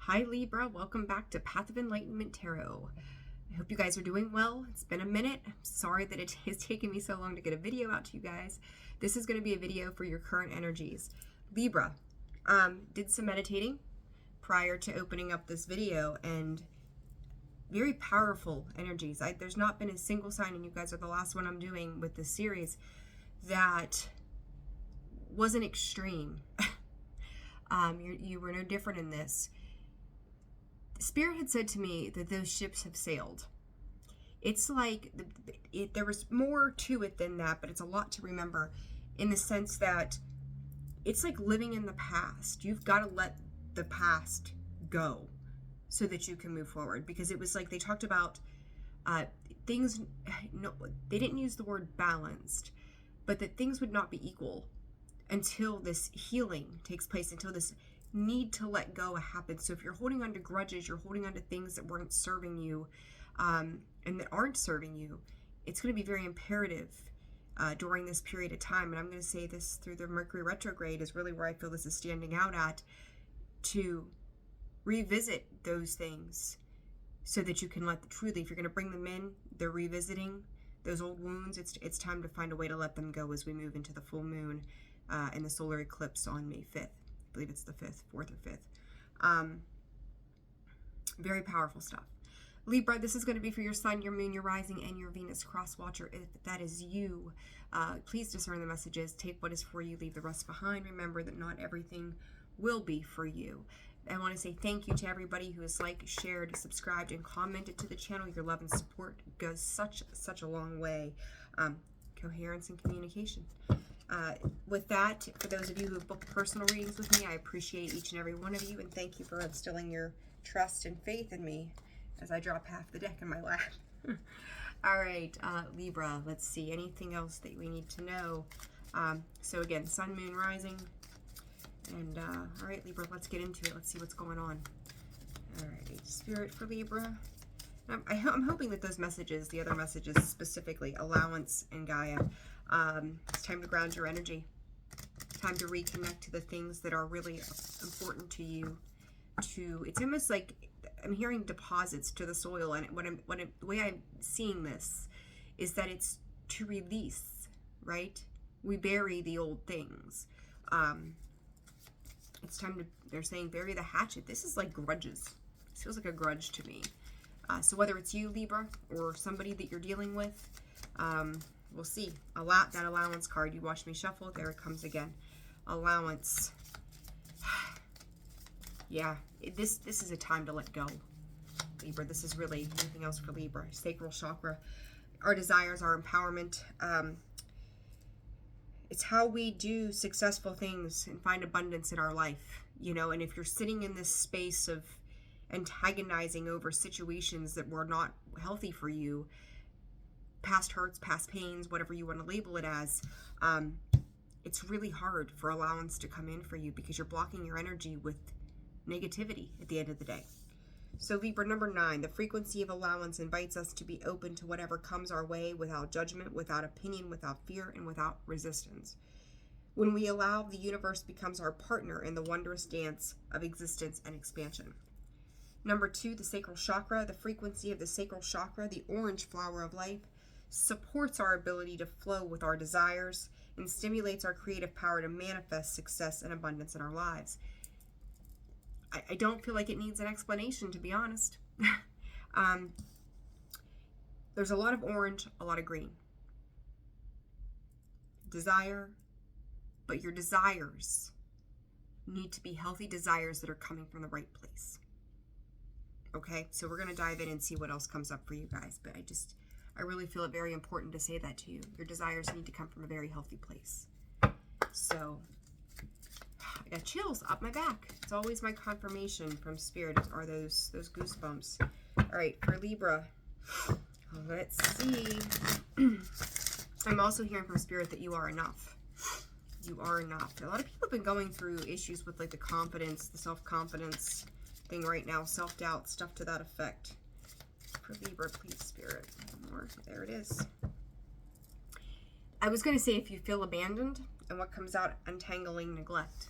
Hi Libra, welcome back to Path of Enlightenment Tarot. I hope you guys are doing well. It's been a minute. I'm sorry that it has taken me so long to get a video out to you guys. This is going to be a video for your current energies. Libra, did some meditating prior to opening up this video, and very powerful energies. There's not been a single sign, and you guys are the last one I'm doing with this series, that wasn't extreme. You were no different in this. Spirit had said to me that those ships have sailed. It's like there was more to it than that, but it's a lot to remember in the sense that it's like living in the past. You've got to let the past go so that you can move forward, because it was like they talked about things. No, they didn't use the word balanced, but that things would not be equal until this healing takes place, until this need to let go happens. So if you're holding on to grudges, you're holding on to things that weren't serving you, and that aren't serving you, it's going to be very imperative during this period of time. And I'm going to say this through the Mercury retrograde is really where I feel this is standing out at, to revisit those things so that you can truly, if you're going to bring them in, they're revisiting those old wounds. It's time to find a way to let them go as we move into the full moon and the solar eclipse on May 5th. I believe it's the 4th or 5th. Very powerful stuff. Libra, this is going to be for your sun, your moon, your rising, and your Venus cross watcher. If that is you, please discern the messages. Take what is for you, leave the rest behind. Remember that not everything will be for you. I want to say thank you to everybody who has liked, shared, subscribed, and commented to the channel. Your love and support goes such a long way. Coherence and communication. With that, for those of you who have booked personal readings with me, I appreciate each and every one of you, and thank you for instilling your trust and faith in me as I drop half the deck in my lap. All right, Libra, let's see, anything else that we need to know? So again, sun, moon, rising, and all right, Libra, let's get into it. Let's see what's going on. All right, Spirit for Libra. I'm hoping that those messages, the other messages specifically, allowance and Gaia, it's time to ground your energy. Time to reconnect to the things that are really important to you. It's almost like I'm hearing deposits to the soil, and the way I'm seeing this is that it's to release, right? We bury the old things. It's time to, they're saying, bury the hatchet. This is like grudges. This feels like a grudge to me. So whether it's you, Libra, or somebody that you're dealing with, we'll see. That allowance card, you watched me shuffle. There it comes again. Allowance. Yeah, this is a time to let go, Libra. This is really anything else for Libra. Sacral chakra. Our desires, our empowerment. It's how we do successful things and find abundance in our life, you know. And if you're sitting in this space of antagonizing over situations that were not healthy for you, past hurts, past pains, whatever you want to label it as, it's really hard for allowance to come in for you, because you're blocking your energy with negativity at the end of the day. So Libra, number 9, the frequency of allowance invites us to be open to whatever comes our way without judgment, without opinion, without fear, and without resistance. When we allow, the universe becomes our partner in the wondrous dance of existence and expansion. Number 2, the sacral chakra. The frequency of the sacral chakra, the orange flower of life, supports our ability to flow with our desires and stimulates our creative power to manifest success and abundance in our lives. I don't feel like it needs an explanation, to be honest. There's a lot of orange, a lot of green. Desire, but your desires need to be healthy desires that are coming from the right place. Okay, so we're going to dive in and see what else comes up for you guys. But I really feel it very important to say that to you. Your desires need to come from a very healthy place. So I got chills up my back. It's always my confirmation from Spirit, are those goosebumps. All right, for Libra, let's see. I'm also hearing from Spirit that you are enough. You are enough. A lot of people have been going through issues with like the confidence, the self-confidence thing right now, self-doubt, stuff to that effect. For Libra, please, Spirit. One more. There it is. I was going to say, if you feel abandoned, and what comes out, untangling neglect.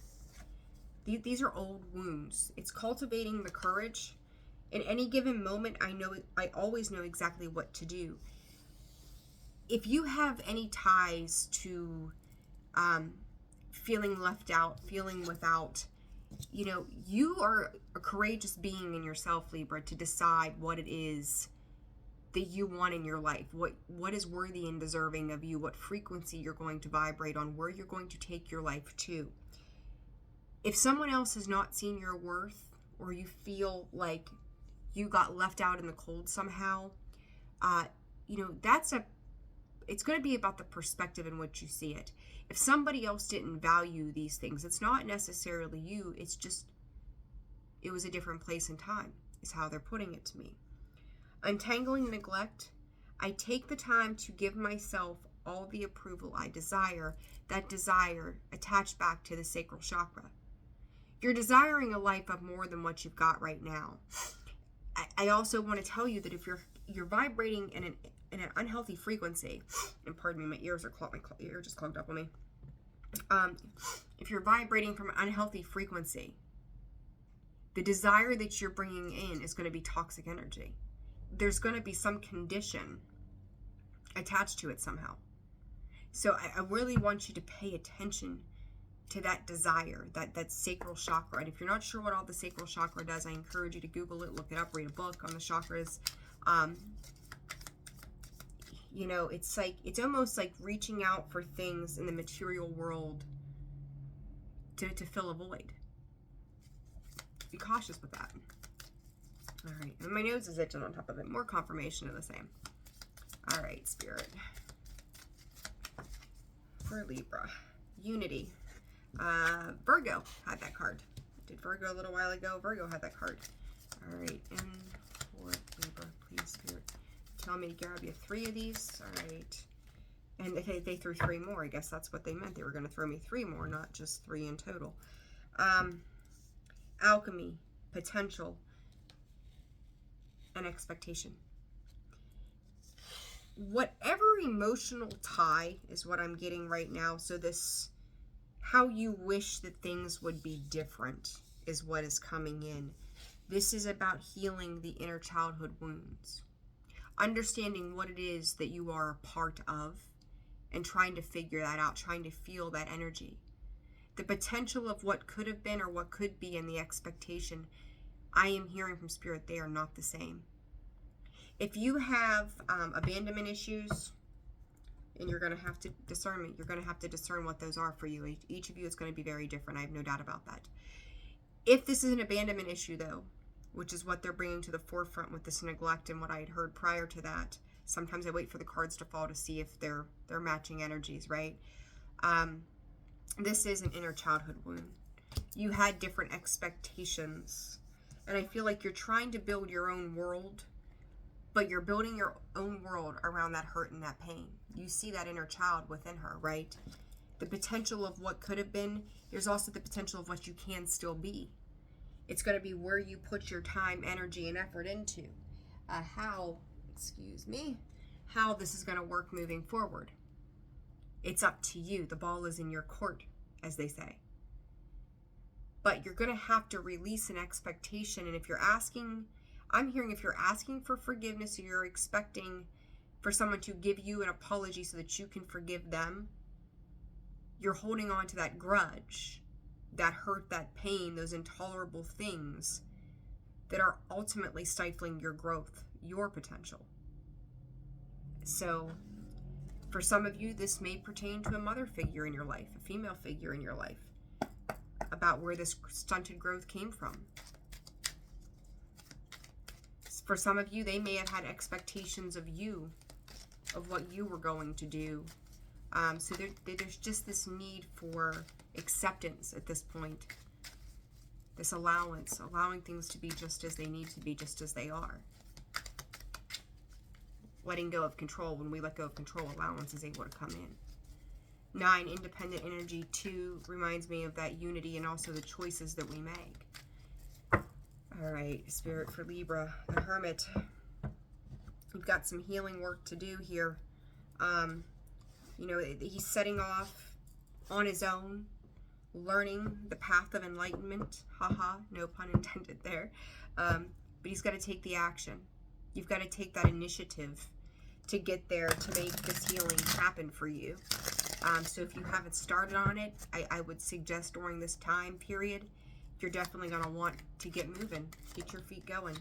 These are old wounds. It's cultivating the courage. In any given moment, I always know exactly what to do. If you have any ties to feeling left out, feeling without, you are a courageous being in yourself, Libra, to decide what it is that you want in your life, what is worthy and deserving of you, what frequency you're going to vibrate on, where you're going to take your life to. If someone else has not seen your worth, or you feel like you got left out in the cold somehow, it's going to be about the perspective in which you see it. If somebody else didn't value these things, it's not necessarily you, it's just, it was a different place and time, is how they're putting it to me. Untangling neglect, I take the time to give myself all the approval I desire, that desire attached back to the sacral chakra. You're desiring a life of more than what you've got right now. I also want to tell you that if you're vibrating in an unhealthy frequency, and pardon me, my ear just clogged up on me. If you're vibrating from an unhealthy frequency, the desire that you're bringing in is going to be toxic energy. There's going to be some condition attached to it somehow. So I really want you to pay attention to that desire, that sacral chakra. And if you're not sure what all the sacral chakra does, I encourage you to Google it, look it up, read a book on the chakras. It's almost like reaching out for things in the material world to fill a void. Be cautious with that. All right, and my nose is itching on top of it. More confirmation of the same. All right, Spirit. For Libra. Unity. Virgo had that card. Did Virgo a little while ago. Virgo had that card. All right, and for Libra, please, Spirit. Tell me to grab you 3 of these. All right. And they threw 3 more. I guess that's what they meant. They were going to throw me 3 more, not just 3 in total. Alchemy, potential, and expectation. Whatever emotional tie is what I'm getting right now. So this, how you wish that things would be different is what is coming in. This is about healing the inner childhood wounds. Understanding what it is that you are a part of and trying to figure that out, trying to feel that energy. The potential of what could have been or what could be and the expectation, I am hearing from Spirit, they are not the same. If you have abandonment issues, and you're going to have to discernment, you're going to have to discern what those are for you. Each of you is going to be very different. I have no doubt about that. If this is an abandonment issue, though, which is what they're bringing to the forefront with this neglect and what I had heard prior to that, sometimes I wait for the cards to fall to see if they're matching energies, right? This is an inner childhood wound. You had different expectations, and I feel like you're trying to build your own world, but you're building your own world around that hurt and that pain. You see that inner child within her, right? The potential of what could have been. There's also the potential of what you can still be. It's going to be where you put your time, energy, and effort into. How this is going to work moving forward. It's up to you. The ball is in your court, as they say. But you're going to have to release an expectation. And if you're asking, I'm hearing if you're asking for forgiveness or you're expecting for someone to give you an apology so that you can forgive them, you're holding on to that grudge, that hurt, that pain, those intolerable things that are ultimately stifling your growth, your potential. So for some of you, this may pertain to a mother figure in your life, a female figure in your life, about where this stunted growth came from. For some of you, they may have had expectations of you, of what you were going to do. So there's just this need for acceptance at this point. This allowance, allowing things to be just as they need to be, just as they are. Letting go of control. When we let go of control, allowance is able to come in. 9, independent energy. 2 reminds me of that unity and also the choices that we make. All right, Spirit for Libra, the Hermit. You've got some healing work to do here. He's setting off on his own, learning the path of enlightenment. Haha, no pun intended there. But he's got to take the action. You've got to take that initiative to get there, to make this healing happen for you. So if you haven't started on it, I would suggest during this time period, you're definitely going to want to get moving, get your feet going.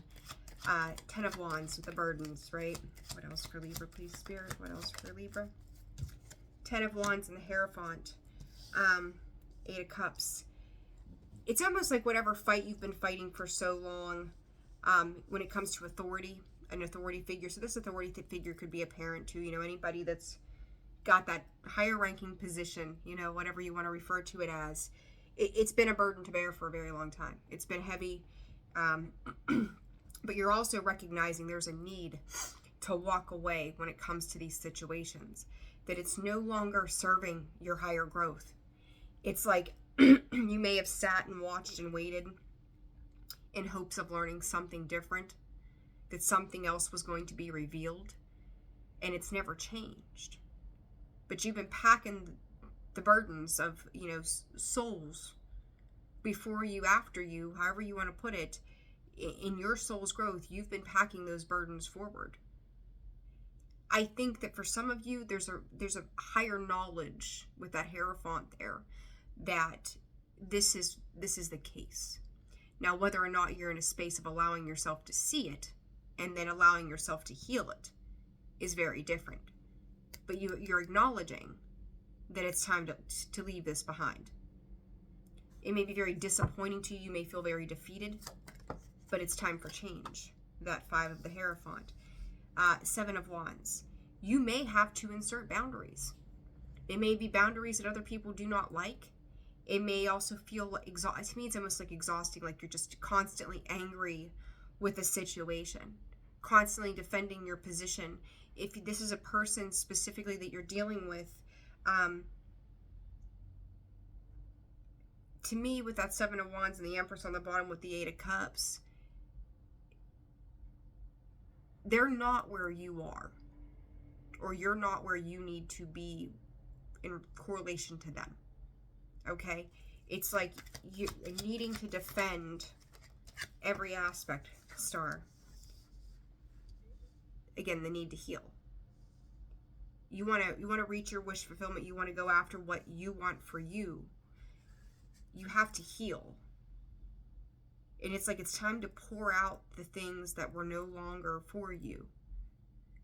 10 of Wands with the burdens, right? What else for Libra, please, Spirit? What else for Libra? 10 of Wands and the Hierophant. 8 of Cups. It's almost like whatever fight you've been fighting for so long, when it comes to authority, an authority figure. So this authority figure could be a parent too, you know, anybody that's got that higher ranking position, you know, whatever you want to refer to it as. It's been a burden to bear for a very long time. It's been heavy. But you're also recognizing there's a need to walk away when it comes to these situations, that it's no longer serving your higher growth. It's like you may have sat and watched and waited in hopes of learning something different, that something else was going to be revealed, and it's never changed. But you've been packing the burdens of, you know, souls before you, after you, however you want to put it. In your soul's growth, you've been packing those burdens forward. I think that for some of you, there's a higher knowledge with that Hierophant there, that this is the case. Now, whether or not you're in a space of allowing yourself to see it and then allowing yourself to heal it is very different. But you're acknowledging that it's time to leave this behind. It may be very disappointing to you. You may feel very defeated, but it's time for change. That 5 of the Hierophant. 7 of Wands. You may have to insert boundaries. It may be boundaries that other people do not like. It may also feel like to me, it's almost like exhausting, like you're just constantly angry with a situation, constantly defending your position. If this is a person specifically that you're dealing with, to me, with that 7 of Wands and the Empress on the bottom with the 8 of Cups, they're not where you are, or you're not where you need to be in correlation to them. Okay? It's like you needing to defend every aspect. Star. Again, the need to heal. You want to reach your wish fulfillment. You want to go after what you want for you. You have to heal. And it's like it's time to pour out the things that were no longer for you,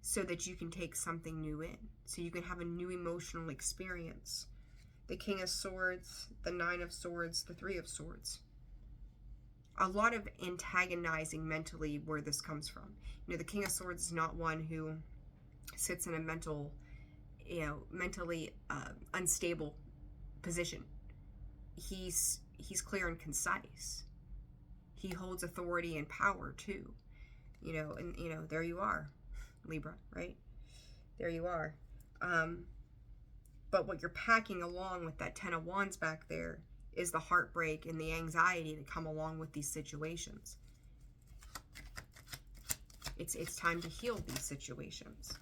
so that you can take something new in, so you can have a new emotional experience. The King of Swords, the 9 of Swords, the 3 of Swords. A lot of antagonizing mentally where this comes from. You know, the King of Swords is not one who sits in a mentally unstable position. He's clear and concise. He holds authority and power too. You know, and you know, there you are, Libra, right? There you are. But what you're packing along with that 10 of Wands back there is the heartbreak and the anxiety that come along with these situations. It's time to heal these situations.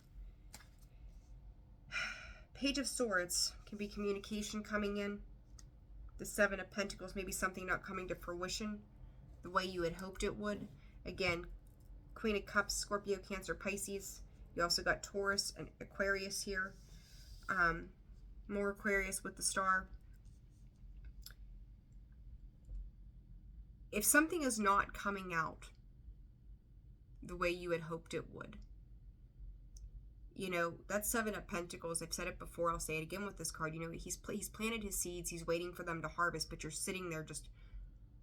Page of Swords can be communication coming in. The 7 of Pentacles, maybe something not coming to fruition the way you had hoped it would. Again, Queen of Cups, Scorpio, Cancer, Pisces. You also got Taurus and Aquarius here. More Aquarius with the star. If something is not coming out the way you had hoped it would, you know, that 7 of Pentacles, I've said it before, I'll say it again with this card, you know, he's planted his seeds, he's waiting for them to harvest, but you're sitting there just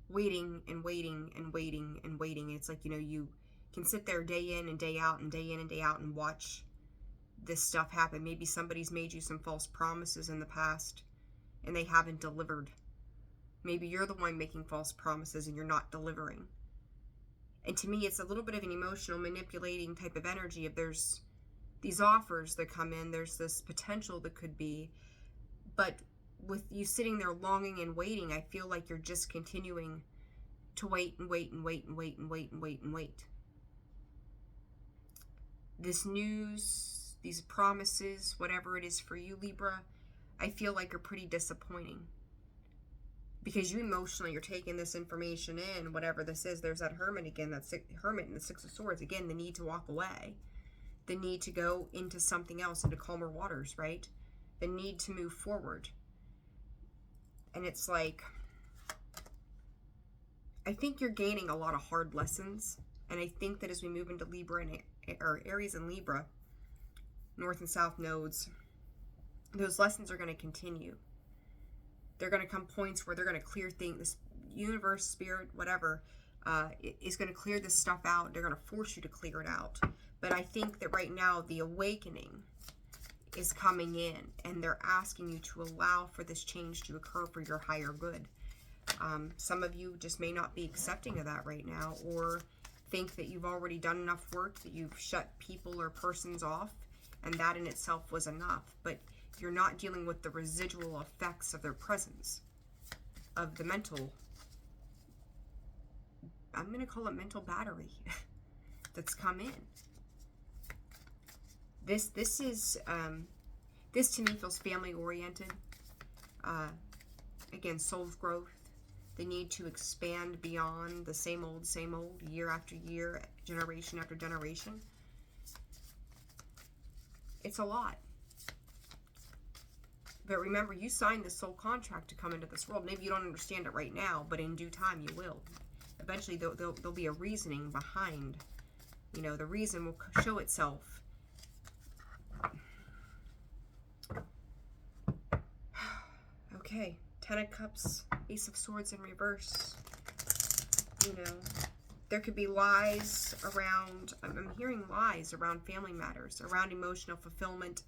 waiting and waiting and waiting and waiting. And it's like, you know, you can sit there day in and day out and day in and day out and watch this stuff happen. Maybe somebody's made you some false promises in the past and they haven't delivered. Maybe you're the one making false promises and you're not delivering. And to me, it's a little bit of an emotional manipulating type of energy. If there's these offers that come in, there's this potential that could be, but with you sitting there longing and waiting, I feel like you're just continuing to wait and wait and wait and wait and wait and wait and wait. This news, these promises, whatever it is for you, Libra, I feel like are pretty disappointing. because you emotionally, you're taking this information in, whatever this is. There's that Hermit again, that Hermit and the Six of Swords. Again, the need to walk away. The need to go into something else, into calmer waters, right? The need to move forward. And it's like, I think you're gaining a lot of hard lessons. And I think that as we move into Libra or Aries and Libra, North and South nodes, those lessons are going to continue. They're going to come points where they're going to clear things. This universe, spirit, whatever, is going to clear this stuff out. They're going to force you to clear it out. But I think that right now the awakening is coming in, and they're asking you to allow for this change to occur for your higher good. Some of you just may not be accepting of that right now, or think that you've already done enough work, that you've shut people or persons off, and that in itself was enough. But you're not dealing with the residual effects of their presence, of the mental, I'm going to call it mental battery that's come in. This to me feels family oriented. Again, soul growth, the need to expand beyond the same old, year after year, generation after generation. It's a lot. But remember, you signed this soul contract to come into this world. Maybe you don't understand it right now, but in due time you will. Eventually there'll be a reasoning behind, you know, the reason will show itself. Okay, Ten of Cups, Ace of Swords in reverse. You know, there could be lies around, I'm hearing lies around family matters, around emotional fulfillment.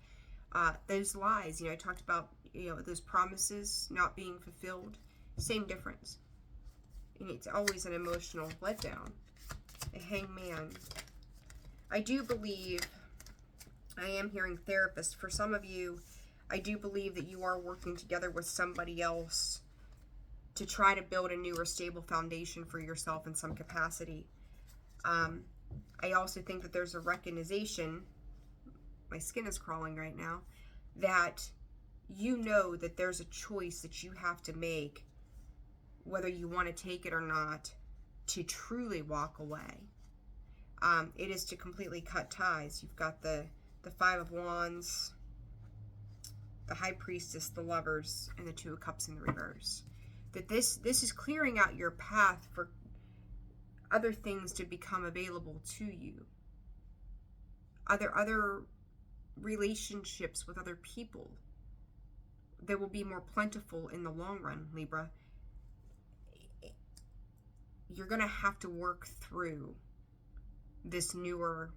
Those lies, you know, I talked about, you know, those promises not being fulfilled. Same difference. And it's always an emotional letdown. A Hangman. I do believe, I am hearing therapist. For some of you, I do believe that you are working together with somebody else to try to build a new or stable foundation for yourself in some capacity. I also think that there's a recognition, my skin is crawling right now, that you know that there's a choice that you have to make, whether you want to take it or not, to truly walk away. It is to completely cut ties. You've got the Five of Wands, the High Priestess, the Lovers, and the Two of Cups in the reverse. That this is clearing out your path for other things to become available to you. Other relationships with other people that will be more plentiful in the long run, Libra. You're going to have to work through this newer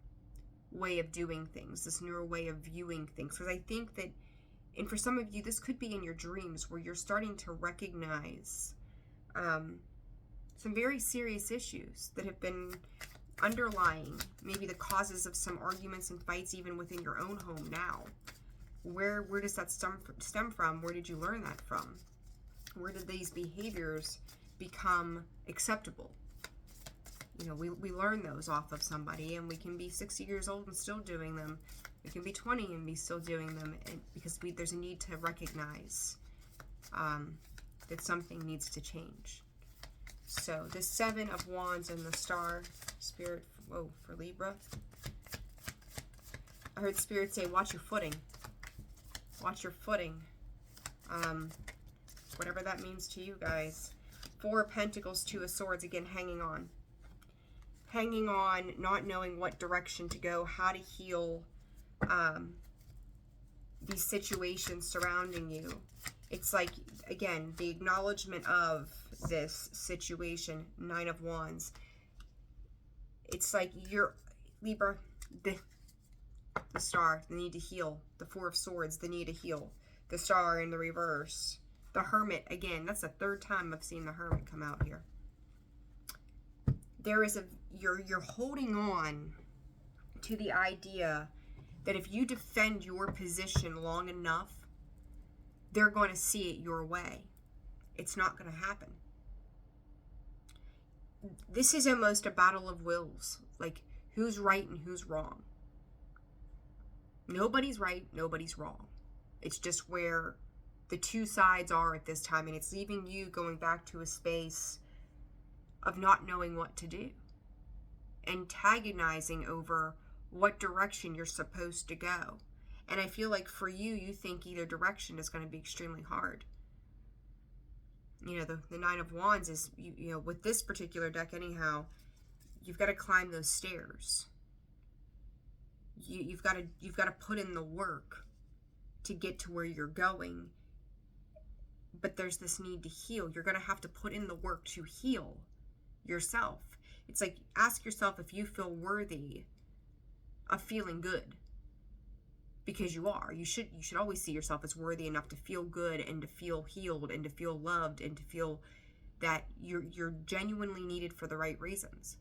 way of doing things, this newer way of viewing things. Because I think that, and for some of you, this could be in your dreams where you're starting to recognize some very serious issues that have been underlying maybe the causes of some arguments and fights even within your own home now. Where does that stem from? Where did you learn that from? Where did these behaviors become acceptable? You know, we learn those off of somebody, and we can be 60 years old and still doing them. We can be 20 and be still doing them, and because there's a need to recognize that something needs to change. So the Seven of Wands and the Star, Spirit, for Libra. I heard Spirit say, watch your footing. Watch your footing. Whatever that means to you guys. Four of Pentacles, Two of Swords, again, hanging on. Hanging on, not knowing what direction to go, how to heal these situations surrounding you. It's like, again, the acknowledgement of this situation, Nine of Wands. It's like you're, Libra, the Star, the need to heal. The Four of Swords, the need to heal. The Star in the reverse. The Hermit, again, that's the third time I've seen the Hermit come out here. There is you're holding on to the idea that if you defend your position long enough, they're going to see it your way. It's not going to happen. This is almost a battle of wills. Like, who's right and who's wrong? Nobody's right, nobody's wrong. It's just where the two sides are at this time, and it's leaving you going back to a space of not knowing what to do, antagonizing over what direction you're supposed to go. And I feel like for you, you think either direction is going to be extremely hard. You know, the Nine of Wands is, you know, with this particular deck anyhow, you've got to climb those stairs. You've got to put in the work to get to where you're going. But there's this need to heal. You're going to have to put in the work to heal yourself. It's like, ask yourself if you feel worthy of feeling good, because you are. You should always see yourself as worthy enough to feel good and to feel healed and to feel loved and to feel that you're genuinely needed for the right reasons.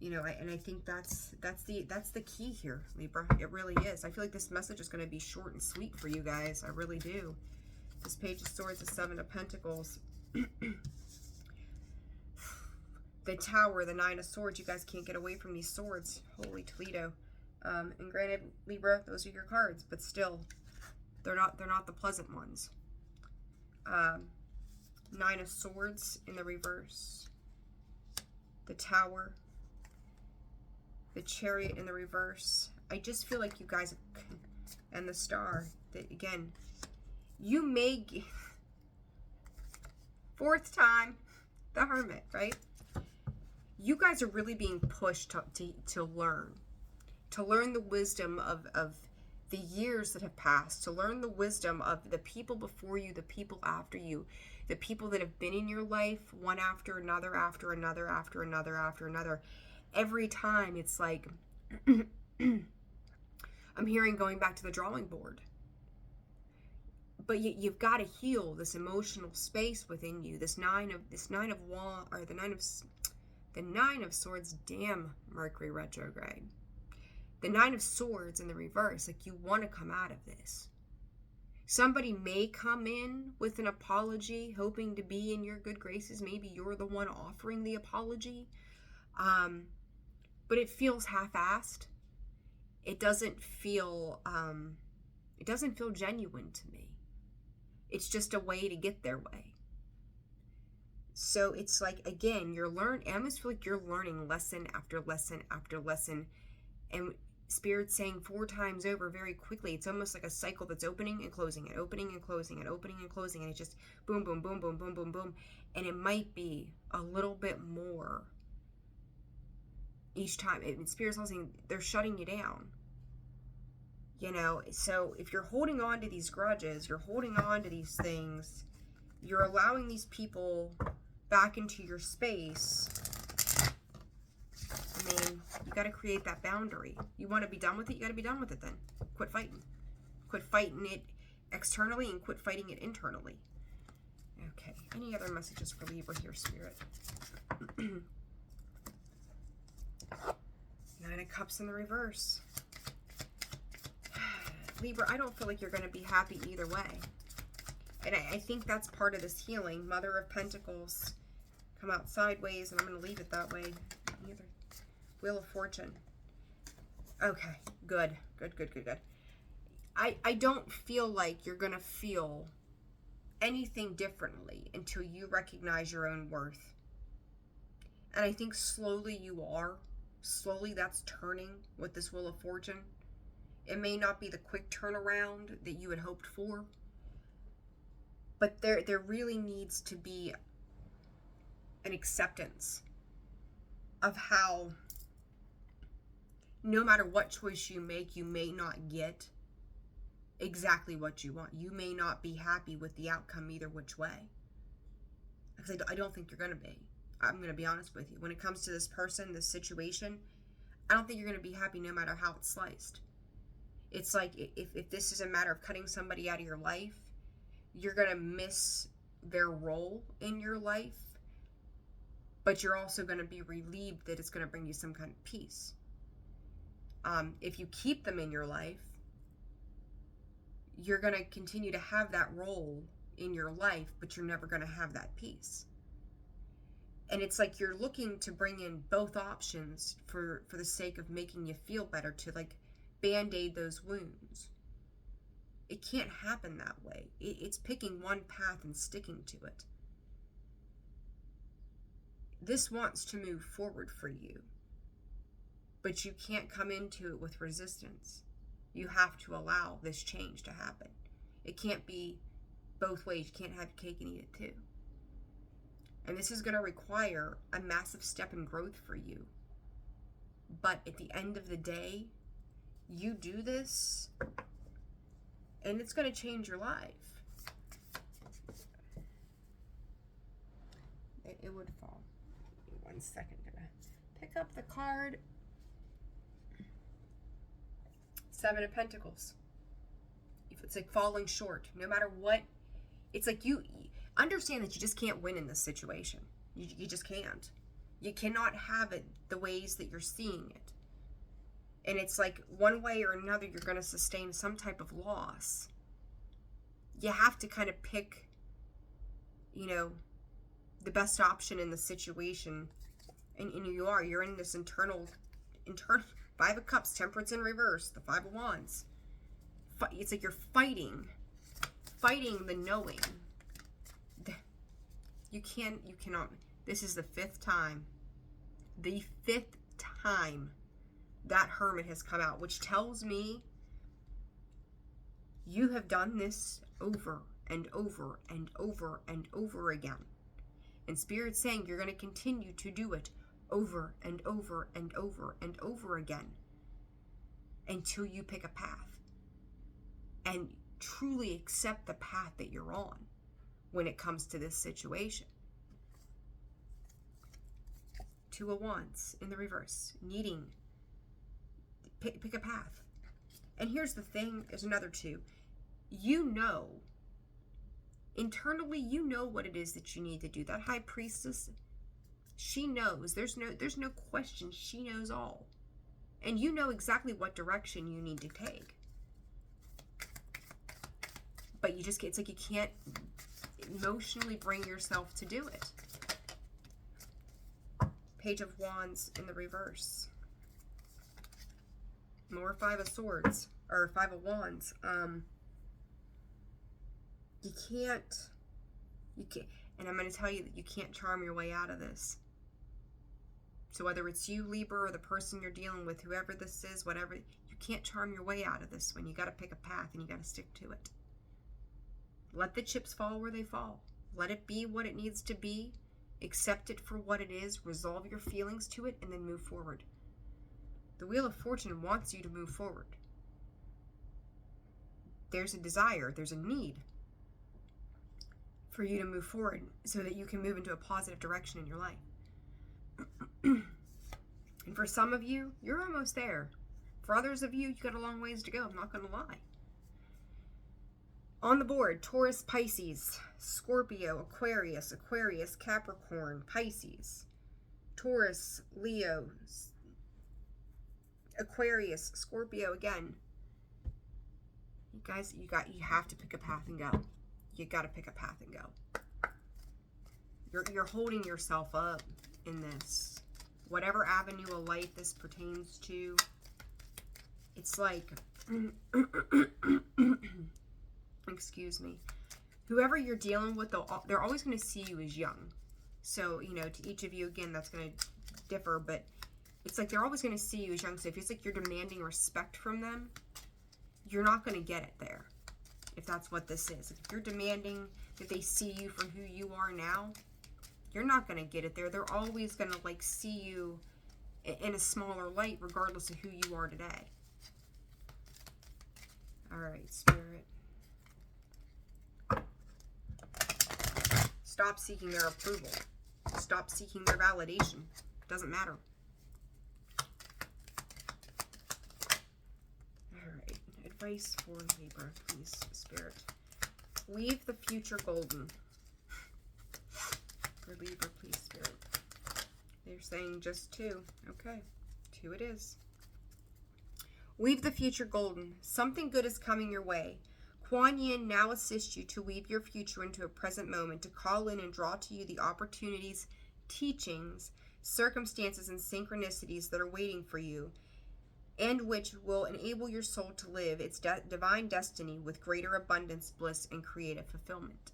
You know, and I think that's the key here, Libra. It really is. I feel like this message is going to be short and sweet for you guys. I really do. This Page of Swords, the Seven of Pentacles. The Tower, the Nine of Swords. You guys can't get away from these swords. Holy Toledo. And granted, Libra, those are your cards, but still, they're not the pleasant ones. Nine of Swords in the reverse. The Tower. The Chariot in the reverse. I just feel like you guys, and the Star, that again, you may, fourth time, the Hermit, right? You guys are really being pushed to learn the wisdom of the years that have passed, to learn the wisdom of the people before you, the people after you, the people that have been in your life, one after another, after another, after another, after another. Every time it's like, I'm hearing going back to the drawing board. But you've got to heal this emotional space within you. The Nine of Swords, damn Mercury retrograde. The Nine of Swords in the reverse, like you want to come out of this. Somebody may come in with an apology, hoping to be in your good graces. Maybe you're the one offering the apology. But it feels half-assed. It doesn't feel genuine to me. It's just a way to get their way. So it's like, again, I almost feel like you're learning lesson after lesson after lesson. And Spirit's saying 4 times over very quickly. It's almost like a cycle that's opening and closing and opening and closing and opening and closing. And it's just boom, boom, boom, boom, boom, boom, boom. And it might be a little bit more each time. Spirit's also saying they're shutting you down. You know, so if you're holding on to these grudges, you're holding on to these things, you're allowing these people back into your space. I mean, you got to create that boundary. You want to be done with it, you got to be done with it then. Quit fighting. Quit fighting it externally and quit fighting it internally. Okay, any other messages for Libra here, Spirit? Nine of Cups in the reverse. Libra, I don't feel like you're going to be happy either way. And I think that's part of this healing. Mother of Pentacles come out sideways, and I'm going to leave it that way. Either. Wheel of Fortune. Okay, good. Good, good, good, good. I don't feel like you're going to feel anything differently until you recognize your own worth. And I think slowly you are. Slowly that's turning with this Wheel of Fortune. It may not be the quick turnaround that you had hoped for, but there really needs to be an acceptance of how no matter what choice you make, you may not get exactly what you want. You may not be happy with the outcome either which way. Because I don't think you're going to be. I'm going to be honest with you. When it comes to this person, this situation, I don't think you're going to be happy no matter how it's sliced. It's like if this is a matter of cutting somebody out of your life, you're going to miss their role in your life, but you're also going to be relieved that it's going to bring you some kind of peace. If you keep them in your life, you're going to continue to have that role in your life, but you're never going to have that peace. And it's like you're looking to bring in both options for the sake of making you feel better, to like band-aid those wounds. It can't happen that way. It's picking one path and sticking to it. This wants to move forward for you, but you can't come into it with resistance. You have to allow this change to happen. It can't be both ways. You can't have your cake and eat it too. And this is going to require a massive step in growth for you. But at the end of the day, you do this, and it's going to change your life. It would fall. 1 second. Gonna pick up the card. 7 of Pentacles. If it's like falling short, no matter what, it's like you understand that you just can't win in this situation. You just can't. You cannot have it the ways that you're seeing it. And it's like one way or another, you're going to sustain some type of loss. You have to kind of pick, you know, the best option in the situation. And you're in this internal 5 of Cups, Temperance in reverse, the 5 of Wands. It's like you're fighting the knowing. You cannot. This is the 5th time. The 5th time that Hermit has come out, which tells me you have done this over and over and over and over again. And Spirit's saying you're going to continue to do it over and over and over and over again until you pick a path and truly accept the path that you're on when it comes to this situation. 2 of Wands in the reverse, needing pick a path. And here's the thing, there's another 2. You know, internally, you know what it is that you need to do. That High Priestess, she knows. There's no question. She knows all. And you know exactly what direction you need to take. But you just, it's like you can't emotionally bring yourself to do it. Page of Wands in the reverse. More 5 of Swords, or 5 of Wands. You can't, and I'm going to tell you that you can't charm your way out of this. So whether it's you, Libra, or the person you're dealing with, whoever this is, whatever, you can't charm your way out of this one. You got to pick a path and you got to stick to it. Let the chips fall where they fall. Let it be what it needs to be. Accept it for what it is. Resolve your feelings to it and then move forward. The Wheel of Fortune wants you to move forward. There's a desire, there's a need for you to move forward so that you can move into a positive direction in your life. And for some of you, you're almost there. For others of you, you got a long ways to go, I'm not going to lie. On the board, Taurus, Pisces, Scorpio, Aquarius, Capricorn, Pisces, Taurus, Leo, Aquarius, Scorpio again. You guys, you have to pick a path and go. You got to pick a path and go. You're holding yourself up in this. Whatever avenue of life this pertains to, it's like, excuse me, whoever you're dealing with, they're always going to see you as young. So, you know, to each of you, again, that's going to differ, but it's like they're always going to see you as young. So if it's like you're demanding respect from them, you're not going to get it there. If that's what this is. If you're demanding that they see you for who you are now, you're not going to get it there. They're always going to like see you in a smaller light regardless of who you are today. All right, Spirit. Stop seeking their approval. Stop seeking their validation. It doesn't matter. Alright, advice for Libra, please, Spirit. Weave the future golden. For Libra, please, Spirit. They're saying just 2. Okay, 2 it is. Weave the future golden. Something good is coming your way. Kuan Yin now assists you to weave your future into a present moment, to call in and draw to you the opportunities, teachings, circumstances, and synchronicities that are waiting for you. and which will enable your soul to live its divine destiny with greater abundance, bliss, and creative fulfillment.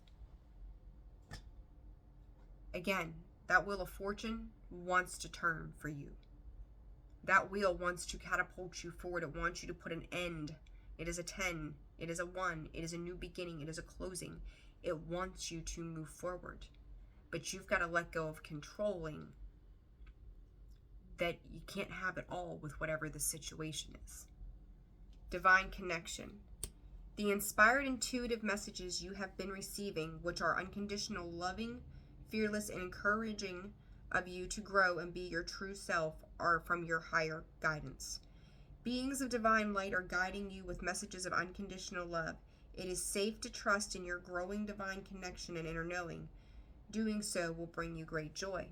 Again, that wheel of fortune wants to turn for you. That wheel wants to catapult you forward. It wants you to put an end. It is a 10. It is a 1. It is a new beginning. It is a closing. It wants you to move forward. But you've got to let go of controlling that you can't have it all with whatever the situation is. Divine connection. The inspired, intuitive messages you have been receiving, which are unconditional, loving, fearless, and encouraging of you to grow and be your true self, are from your higher guidance. Beings of divine light are guiding you with messages of unconditional love. It is safe to trust in your growing divine connection and inner knowing. Doing so will bring you great joy.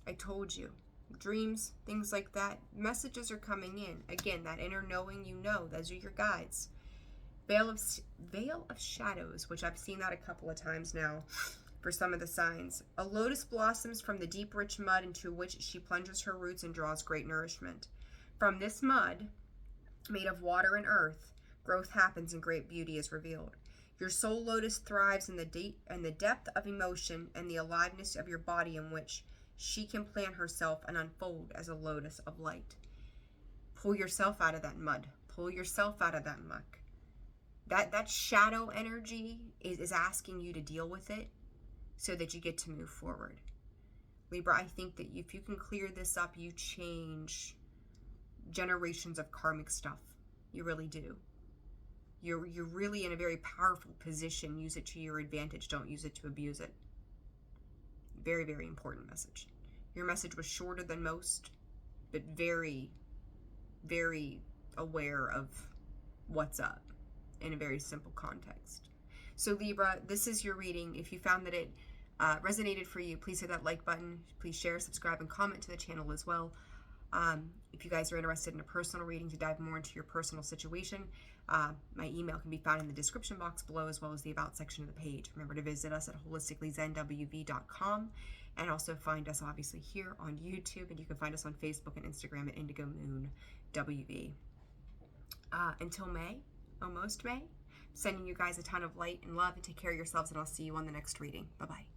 I told you, dreams, things like that, messages are coming in. Again, that inner knowing, you know, those are your guides. Veil of shadows, which I've seen that a couple of times now for some of the signs. A lotus blossoms from the deep, rich mud into which she plunges her roots and draws great nourishment. From this mud, made of water and earth, growth happens and great beauty is revealed. Your soul lotus thrives in the depth of emotion and the aliveness of your body, in which she can plant herself and unfold as a lotus of light. Pull yourself out of that mud. Pull yourself out of that muck. That shadow energy is asking you to deal with it so that you get to move forward. Libra, I think that if you can clear this up, you change generations of karmic stuff. You really do. You're really in a very powerful position. Use it to your advantage. Don't use it to abuse it. Very, very important message. Your message was shorter than most, but very, very aware of what's up in a very simple context. So Libra, this is your reading. If you found that it resonated for you, please hit that like button. Please share, subscribe, and comment to the channel as well. If you guys are interested in a personal reading to dive more into your personal situation, my email can be found in the description box below, as well as the About section of the page. Remember to visit us at holisticallyzenwv.com, and also find us obviously here on YouTube, and you can find us on Facebook and Instagram at Indigo Moon WV. Until May, almost May, sending you guys a ton of light and love, and take care of yourselves, and I'll see you on the next reading. Bye-bye.